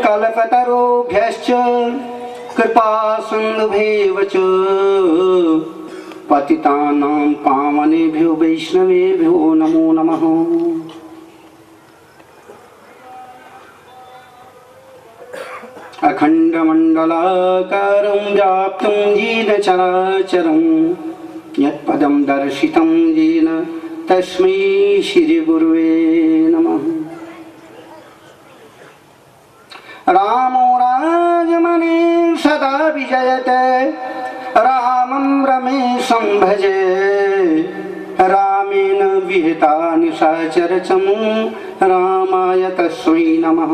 कल्पतरुभ्यश्च कृपा सिन्धुभ्येव च पतितानां पावनेभ्यो वैष्णवेभ्यो नमो नमः। अखण्डमण्डलाकारं व्याप्तं येन चराचरं यत्पदं दर्शितं येन तस्मै श्रीगुरुवे नमः। रामो राजमने सदा विजयते रामं रमेशं भजे रामेण विहितानि सहचरचं रामाय तस्मै नमः।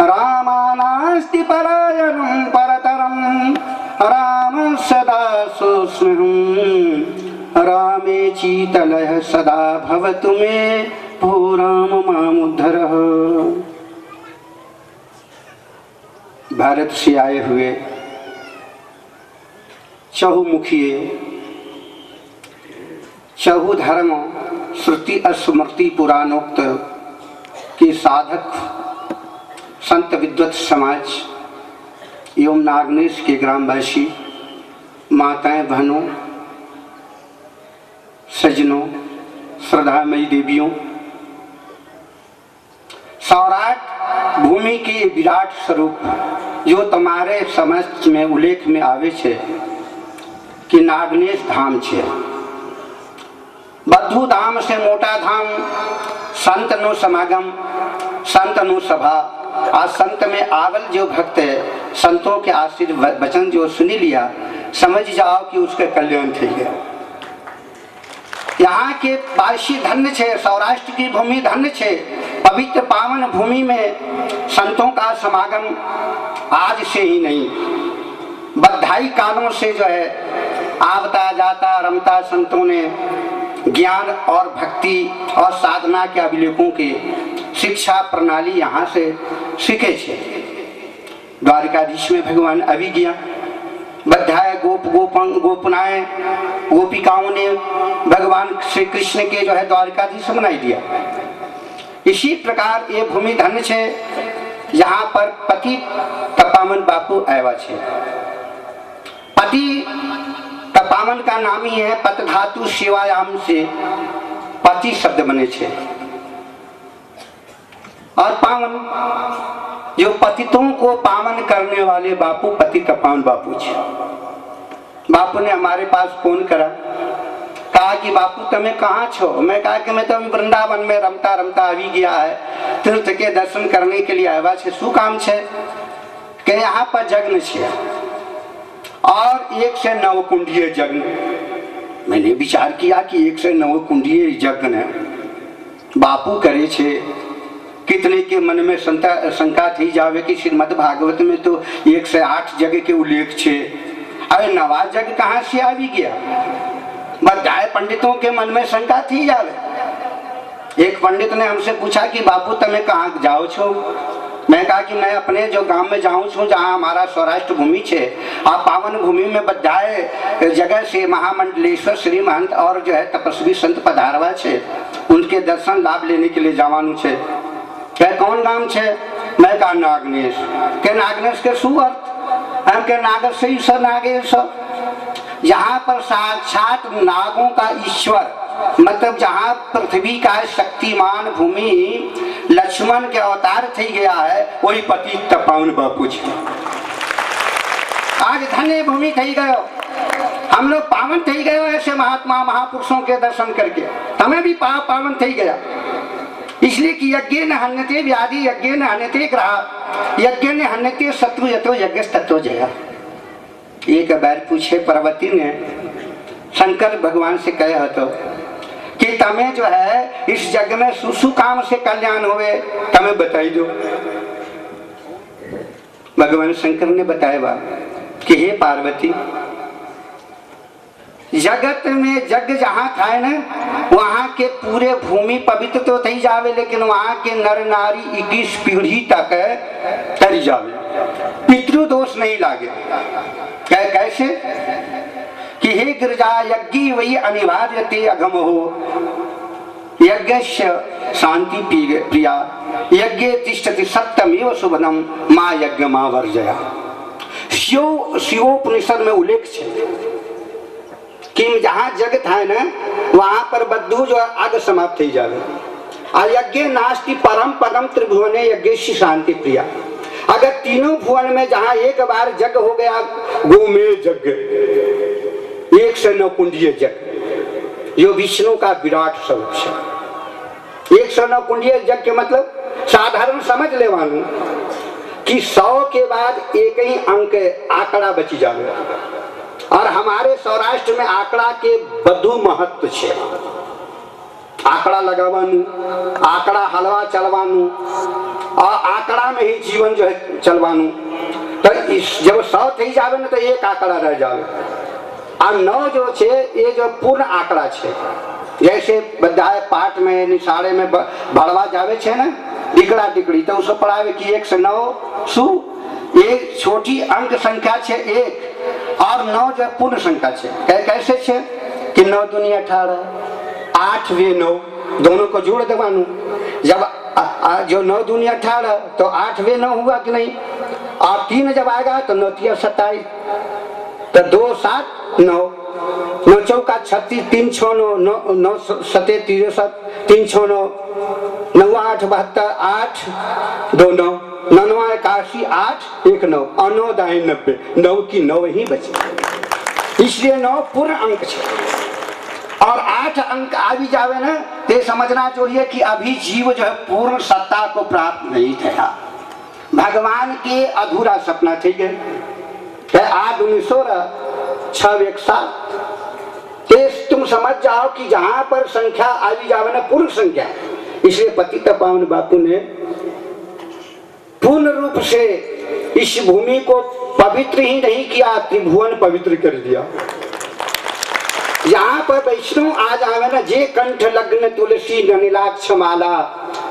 रामानास्ति परायणं परतरं राम सदा सोऽस्म्यहं रामे चीतलः सदा भवतु मे भो राम मामुद्धरः। भारत से आए हुए चहुमुखिए चहुधर्म श्रुति स्मृति पुराणोक्त के साधक संत विद्वत समाज एवं नागनेश के ग्रामवासी माताएं बहनों सज्जनों श्रद्धामयी देवियों, सौराठ भूमि के विराट स्वरूप जो तुम्हारे समझ में उल्लेख में आवे छे कि नागनेश धाम छे। बद्धु धाम से मोटा धाम संत नो समागम संत नो सभा। आज संत में आवल जो भक्त है संतों के आशीर् वचन जो सुनी लिया समझ जाओ कि उसके कल्याण थे गया। यहाँ के वासी धन्य छे, सौराष्ट्र की भूमि धन्य छे। पवित्र पावन भूमि में संतों का समागम आज से ही नहीं बधाई कालों से जो है आवता जाता रमता संतों ने ज्ञान और भक्ति और साधना के अभिलेखों की शिक्षा प्रणाली यहाँ से सीखे छे। द्वारिकाधीश में भगवान अभिज्ञा बधाए गोपनाएं गोपिकाओं ने भगवान श्री कृष्ण के जो है द्वारिकाधीश बनाई दिया। इसी प्रकार ये भूमि धन्य छे यहाँ पर पति तपामन बापू आया छे। पति तपामन का नाम ही है पत धातु शिवायाम से पति शब्द बने छे और पावन जो पतितों को पावन करने वाले बापू पति तपावन बापू छे। बापू ने हमारे पास फोन करा, कहा कि बापू तमें कहाँ छो। मैं कहा कि मैं तो अभी वृंदावन में रमता रमता अभी गया है तीर्थ के दर्शन करने के लिए आया छे। शू काम छे कि यहाँ पर जग्न छे और 1 से 9 कुंडीय जग्न। मैंने विचार किया कि 1 से 9 कुंडीय जग्न बापू करे छे। कितने के मन में शंका थी जावे कि श्रीमद् भागवत में तो 1 से 8 जगह के उल्लेख छे। अरे 9वां जग कहाँ से आ भी गया। बधाए पंडितों के मन में शंका थी जावे। एक पंडित ने हमसे पूछा कि बापू तमें कहाँ जाओ छो। मैं कहा कि मैं अपने जो गांव में जाऊं छू जहाँ हमारा सौराष्ट्र भूमि छे। आप पावन भूमि में बधाए जगह से महामंडलेश्वर श्री महंत और जो है तपस्वी संत पधारवा छे उनके दर्शन लाभ लेने के लिए जवानू छे। क्या कौन गांव छे। मैं कहा नागनेश के नागनेश के सु अर्थ हम के नागर से ईश्वर नागेश जहाँ पर साक्षात नागों का ईश्वर मतलब जहाँ पृथ्वी का शक्तिमान भूमि लक्ष्मण के अवतार थी गया है वही पति तपावन बापू जी। आज धन्य भूमि थी गयो हम लोग पावन थी गयो ऐसे महात्मा महापुरुषों के दर्शन करके हमें भी पावन थी गया। इसलिए कि यज्ञ न हन्यते व्याधि यज्ञ न हन्यते ग्रह यज्ञ न हन्यते शत्रु यतो यज्ञ तत्व जया। एक बार पूछे पार्वती ने शंकर भगवान से कहे तो कि तमें जो है इस जग में सुसु काम से कल्याण होवे तमें बताई दो। भगवान शंकर ने बताया कि हे पार्वती जगत में जग जहाँ था ना वहाँ के पूरे भूमि पवित्र तो थी जावे लेकिन वहाँ के नर नारी 21 पीढ़ी तक तरी जावे पितृदोष नहीं लागे। कैसे कि हे गिरजा यज्ञ वही अनिवार्य ते अगम हो यज्ञ शांति प्रिया यज्ञे तिष्ठति सत्यमेव शुभदम माँ यज्ञ माँ वर्जया। शिवोपनिषद में उल्लेख है कि जहाँ जग था ना वहां पर बद्धू जो आग समाप्त हो जावे। यज्ञ नास्ति परम पदम त्रिभुवने यज्ञ शांति प्रिया। अगर तीनों भुवन में जहां एक बार जग हो गया, गोमेय यज्ञ 109 कुंडीय यज्ञ जो विष्णु का विराट स्वरूप है। 109 कुंडीय यज्ञ के मतलब साधारण समझ ले वानू कि 100 के बाद एक ही अंक आंकड़ा बची जावे। और हमारे सौराष्ट्र में आंकड़ा के बधु महत्व है। आंकड़ा लगावानू, आंकड़ा हलवा चलवानू और आंकड़ा में ही जीवन जो है चलवानू। तो जब 100 थी जावे ना तो एक आंकड़ा रह जावे। और 9 जो छे ये जो पूर्ण आंकड़ा छे। जैसे बधाए पाठ में निशाड़े में भड़वा जावे छे ना टिकड़ा टिकड़ी तो उसको पढ़ावे कि 1 से 9 सु एक छोटी अंक संख्या छे 1 और 9 जो पूर्ण संख्या छे। कैसे छे कि 9 दूनी 18 8 वे 9 दोनों को जोड़ देवानू। जब जो 9 दूनी 18 तो 8 वे 9 हुआ कि नहीं। और 3 जब आएगा तो 9 तिया 27 तो 2 7 9 9 चौका 36 3 6 9 9 7 63 3 6 9 9 8 72 8 2 9 9 81 8 1 9 और 9 दाएं 90 9 की 9 ही बचे। इसलिए 9 पूर्ण अंक है। और 8 अंक आ भी जावे ना तो समझना चाहिए कि अभी जीव जो है पूर्ण सत्ता को प्राप्त नहीं था। भगवान के अधूरा सपना ठीक है। आज 1916 6 1 7 तुम समझ जाओ कि जहां पर संख्या आ भी जावे ना पूर्ण संख्या। इसलिए पतित पावन बापू ने पूर्ण रूप से इस भूमि को पवित्र ही नहीं किया, त्रिभुवन पवित्र कर दिया। यहाँ पर वैष्णव आ जावे ना जे कंठ लग्न तुलसी ननिलाक्ष माला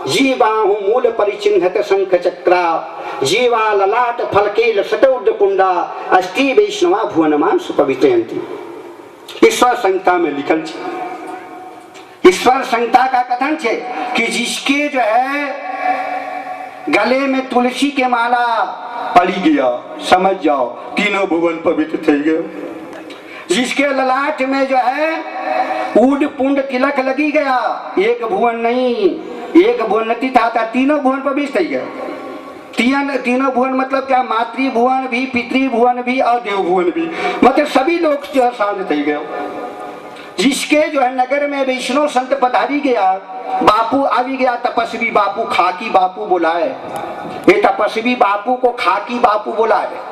जीवाहु मूल परिचिन्हत शंख चक्रा जीवा ललाट फलके लसटौड पुंडा अष्टि वैष्णवा भुवनमान सुपवित्रयन्ति। ईश्वर संहिता में लिखल है। ईश्वर संहिता का कथन है कि जिसके जो है गले में तुलसी के माला पड़ी गया समझ जाओ तीनों भुवन पवित्र थे गए। जिसके ललाट में जो है ऊड पुंड तिलक लगी गया एक भुवन नहीं एक भुवनति था तीनों भुवन पवित्र थे गए। तीनों भुवन मतलब क्या मातृ भुवन भी पितृ भुवन भी और देव भुवन भी मतलब सभी लोग जो है शांत थे गए। जिसके जो है नगर में वैष्णव संत पधारी गया बापू आवी गया तपस्वी बापू खाकी बापू बुलाए। ये तपस्वी बापू को खाकी बापू बुलाए।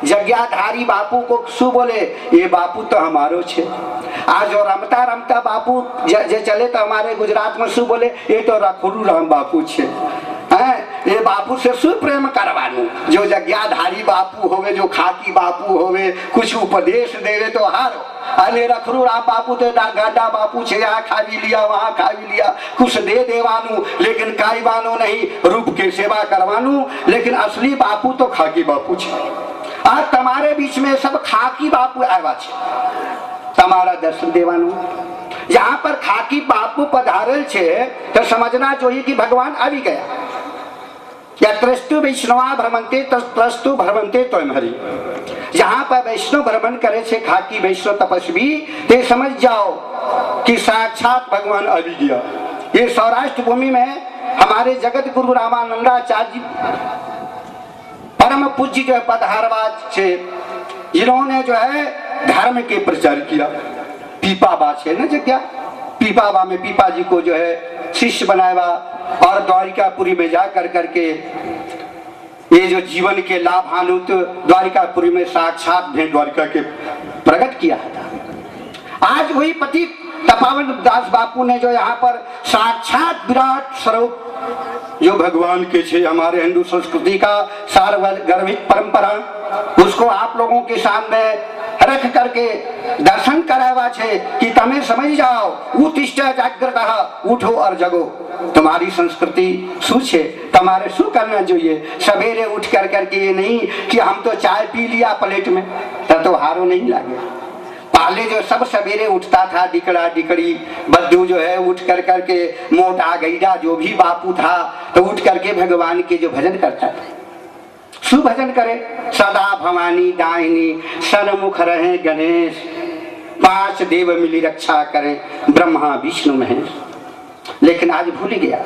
जग्याधारी बापू को सु बोले ये बापू तो हमारो छे। आज जो रमता रमता बापू जे चले तो हमारे गुजरात में सु बोले ये तो रखुरु राम बापू छे। ये बापू से सुप्रेम करवानू जो जग्याधारी बापू होवे जो खाकी बापू होवे कुछ उपदेश देवे तो हारो। अरे रखरू राम बापू तो गाडा बापू छे यहाँ खा भी लिया वहाँ खा भी लिया कुछ दे देवानू लेकिन काई बानो नहीं रूप के सेवा करवानू। लेकिन असली बापू तो खाकी बापू छे। आज तुम्हारे बीच में सब खाकी बापू आवा छे तुम्हारा दर्शन देवानू। यहाँ पर खाकी बापू पधारेल छे तो समझना चाहिए कि भगवान आ भी गया। यत्रस्तु वैष्णवा भ्रमंते तत्रस्तु भ्रमंते त्वमहरि। जहाँ पर वैष्णव भ्रमण करे छे खाकी वैष्णव तपस्वी ते समझ जाओ कि साक्षात भगवान आ भी गया। ये सौराष्ट्र भूमि में हमारे जगत गुरु रामानंदाचार्य जी परम पूज्य जो है पदहारवाज छे जिन्होंने जो है धर्म के प्रचार किया। पीपाबा छे ना जगह पीपाबा में पीपा जी को जो है शिष्य बनाया और द्वारिकापुरी में जा कर करके ये जो जीवन के लाभान्वित द्वारिकापुरी में साक्षात भेंट द्वारिका के प्रकट किया था। आज वही पति तपावन दास बापू ने जो यहाँ पर साक्षात विराट स्वरूप जो भगवान के छे हमारे हिंदू संस्कृति का सार्वगर्भित परंपरा उसको आप लोगों के सामने रख करके दर्शन करावा छे कि तमें समझ जाओ उत्तिष्ठ जागृतः उठो और जगो। तुम्हारी संस्कृति शू छे तुम्हारे शू करना चाहिए। सवेरे उठ कर करके ये नहीं कि हम तो चाय पी लिया प्लेट में तो हारो नहीं लागे। पहले जो सब सवेरे उठता था, डिकड़ा डिकड़ी बद्दू जो है उठ कर करके, मोटा गैडा जो भी बापू था तो उठ करके भगवान के जो भजन करता था, सुभजन करे। सदा भवानी दाहिनी सन्मुख रहे गणेश, 5 देव मिली रक्षा करें ब्रह्मा विष्णु महेश। लेकिन आज भूल गया।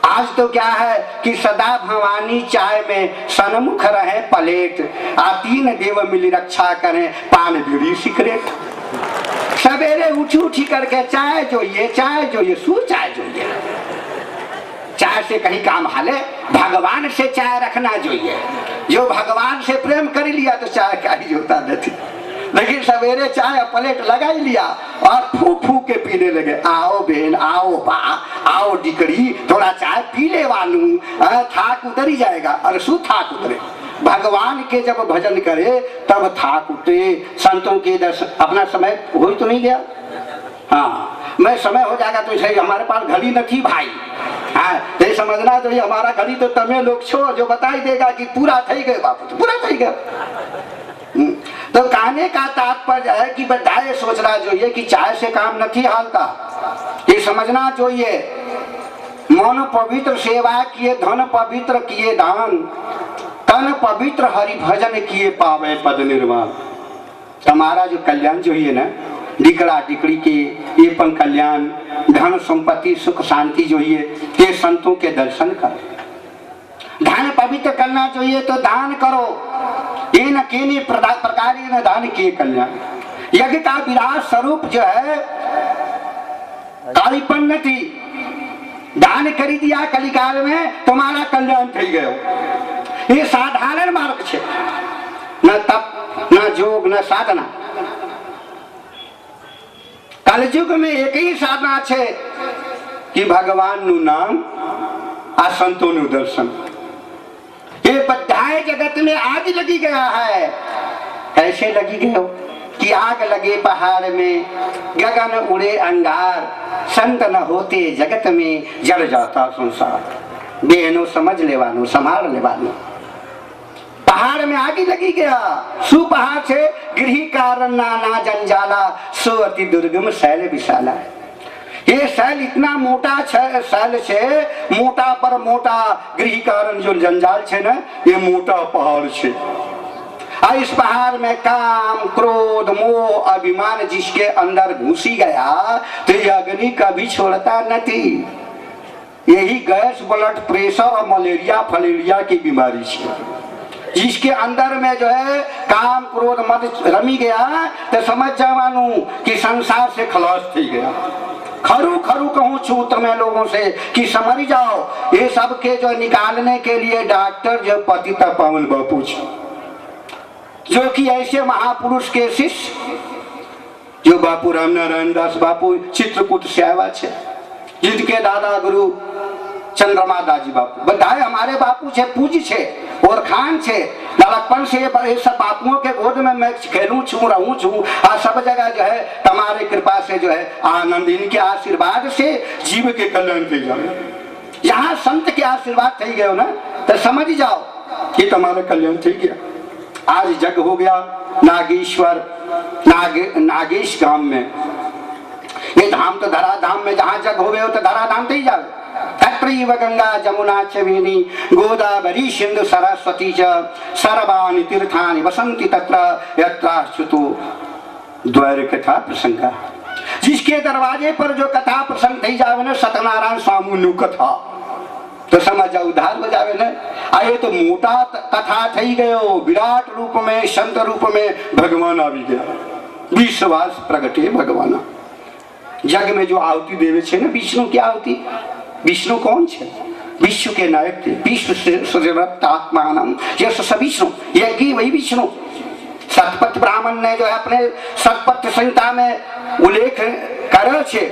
आज तो क्या है कि सदा भवानी चाय में सन्मुख रहे प्लेट, 3 देव मिली रक्षा करें पान बीड़ी सिगरेट। सवेरे उठी करके चाय जोइए सू चाय जोइए। चाय से कहीं काम हाले, भगवान से चाय रखना जोइए। जो भगवान से प्रेम कर लिया तो चाय का ही जोता नहीं। लेकिन सवेरे चाय प्लेट लगा ही लिया और फू फू के पीने लगे। आओ बहन, आओ बा, आओ डिकड़ी, थोड़ा चाय पी ले वालू, थाक उतर ही जाएगा। और सु थाक उतरे, भगवान के जब भजन करे तब थाक उतरे। संतों के दर्शन, अपना समय हो तो नहीं गया। हाँ, मैं समय हो जाएगा तो इसे हमारे पास घड़ी न थी भाई। हाँ, ये समझना तो ये हमारा घड़ी तो तमें लोग छो जो बताई देगा कि पूरा थई गए बापू, पूरा थई गए। तो कहने का तात्पर्य है कि बधाए सोचना चाहिए कि चाय से काम नहीं हालता। ये समझना चाहिए, मन पवित्र सेवा किए, धन पवित्र किए दान, तन पवित्र हरि भजन किए पावे पद निर्वाण। हमारा जो कल्याण जो है ना, डिकड़ा डिकड़ी के ये पन कल्याण, धन संपत्ति सुख शांति जो है, ये संतों के दर्शन कर। धन पवित्र करना चाहिए तो दान करो, ये न केने प्रकार न दान किए कल्याण। यज्ञ का विराट स्वरूप जो है कालीपन्न थी, दान कर दिया कलिकाल में तुम्हारा कल्याण थी गयो। ये साधारण मार्ग है, न तप न जोग न साधना। कलयुग में एक ही साधना है कि भगवान नु नाम आ संतों नु दर्शन। ये बधाए जगत में आग लगी गया है। कैसे लगी गयो कि आग लगे पहाड़ में, गगन उड़े अंगार, संत न होते जगत में जल जाता संसार। बेहनो समझ लेवानो, संभाल लेवानो। पहाड़ में आग लगी गया, सु पहाड़ से गिरही कारण नाना जंजाला, सो अति दुर्गम शैल विशाला। ये शैल इतना मोटा शैल से, मोटा पर मोटा गृह कारण जो जंजाल छे ना, ये मोटा पहाड़ छे। इस पहाड़ में काम क्रोध मोह अभिमान जिसके अंदर घुसी गया तो ये अग्नि कभी छोड़ता नहीं। यही गैस, ब्लड प्रेशर और मलेरिया फलेरिया की बीमारी है। जिसके अंदर में जो है काम क्रोध मद रमी गया तो समझ जावानू कि संसार से खलास थी गया। खरू खरू कहूँ छू तुम्हें लोगों से कि समझ जाओ, ये सब के जो निकालने के लिए डॉक्टर जो पतित पावन बापू जो कि ऐसे महापुरुष के शिष्य जो बापू रामनारायण दास बापू चित्रकूट से आया छे, जिनके दादा गुरु चंद्रमा दाजी बापू बधाए हमारे बापू छे, पूज छे और खान छे। लड़कपन से ये सब बापुओं के गोद में मैं खेलूं छू रहूं छू। सब जगह जो है तुम्हारे कृपा से जो है आनंद, इनके आशीर्वाद से जीव के कल्याण थी जाए। यहाँ संत के आशीर्वाद थी गए ना तो समझ जाओ कि तुम्हारा कल्याण थी गया। आज जग हो गया नागेश्वर नागेश धाम में। ये धाम तो धरा धाम में, जहाँ जग हो गए हो तो धरा धाम तो ही जाओ। तत्रैव गंगा जमुना च वेणी गोदावरी सिंधु सरस्वती च सर्वाणि तीर्थानि वसन्ति तत्र यत्राच्युतो द्वार कथा प्रसंग। जिसके दरवाजे पर जो कथा प्रसंग थी जावे ना, सत्यनारायण स्वामी नु कथा तो समझ जाओ उधार हो जावे ना। आए तो मोटा कथा थी गयो, विराट रूप में संत रूप में भगवान आ गया। विश्वास प्रगटे भगवान। जग में जो आहुति देवे छे ना, विष्णु की आहुति। विष्णु कौन छे? विश्व के नायक थे। विश्व सृजतात्मानम यश स विष्णु, यह की वही विष्णु। सतपथ ब्राह्मण ने जो है अपने सतपथ संहिता में उल्लेख करे छे